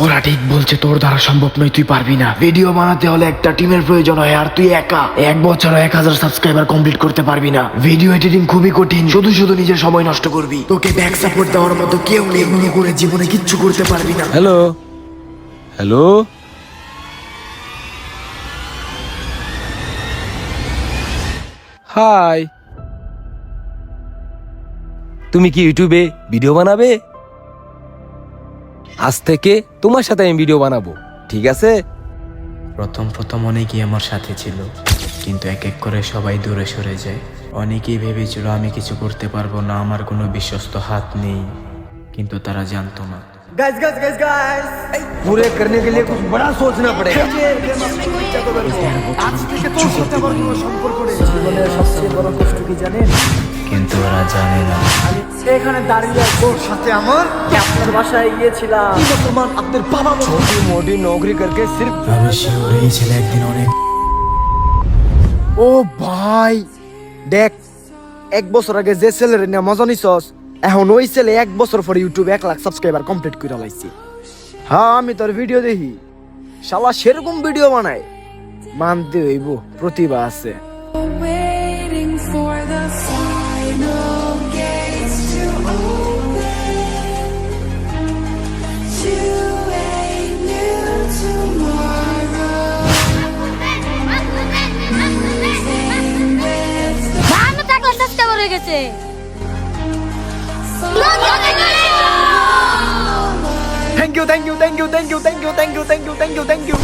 ওরা ঠিক বলছে, তোর দ্বারা সম্ভব নয়, তুই পারবি না। ভিডিও বানাতে হলে একটা টিমের প্রয়োজন হয়, আর তুই একা 1 বছর 1000 সাবস্ক্রাইবার কমপ্লিট করতে পারবি না। ভিডিও এডিটিং খুবই কঠিন, শুধু শুধু নিজের সময় নষ্ট করবি। তোকে ব্যাক সাপোর্ট দেওয়ার মতো কেউ নেই, এগুলো করে জীবনে কিচ্ছু করতে পারবি না। Hello hello, hi. তুমি কি ইউটিউবে ভিডিও বানাবে? আজ থেকে তোমার সাথে আমি ভিডিও বানাবো, ঠিক আছে? প্রথম অনেকেই আমার সাথে ছিল, কিন্তু এক এক করে সবাই দূরে সরে যায়। অনেকেই ভেবেছিল আমি কিছু করতে পারবো না, আমার কোনো বিশ্বস্ত হাত নেই, কিন্তু তারা জানতো না। गाइस गाइस गाइस गाइस पूरे करने के लिए कुछ बड़ा सोचना पड़ेगा। आज থেকে তোর সাথে আমার কোনো সম্পর্ক নেই। জীবনের সবচেয়ে বড় কষ্ট কি জানেন? কিন্তু ওরা জানে না। আমি এখানে দাঁড়িয়ে তোর সাথে আমার আপনার বাসায় গিয়েছিলাম। বর্তমান আপনার বাবা ছোটি মোটি নৌকরি করকে সির্ফ আমি শিওর এই ছেলে একদিন অনেক। ও ভাই দেখ, 1 বছর আগে যে ছেলের নিয়ে মজা নিছস, এখন ওই ছেলে 1 বছর পরে ইউটিউবে 1 লাখ সাবস্ক্রাইবার কমপ্লিট করে লাইছে। হ্যাঁ, আমি তোর ভিডিও দেখি, শালা সেরকম ভিডিও বানায়। মানতে হইব প্রতিভা আছে। Waiting for the final gates to open to a new tomorrow. ভালো থাকলে সাবস্ক্রাইবার হয়ে গেছে। Thank you thank you thank you thank you thank you thank you thank you thank you thank you.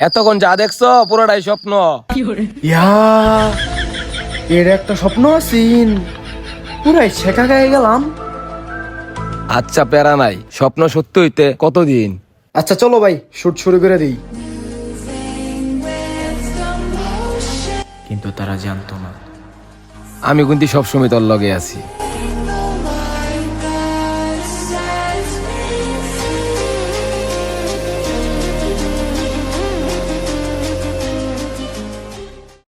এতক্ষণ যা দেখছো পুরোটাই স্বপ্ন। ইয়া, এর একটা স্বপ্ন আছিন, পুরাই শেখা গায়ে গেলাম। আচ্ছা প্যারা নাই, স্বপ্ন সত্যি হইতে কতদিন? আচ্ছা চলো ভাই, শুট শুরু করে দিই। কিন্তু তারা জানতো না। আমি কিন্তু সবসময় তোর লগে আছি।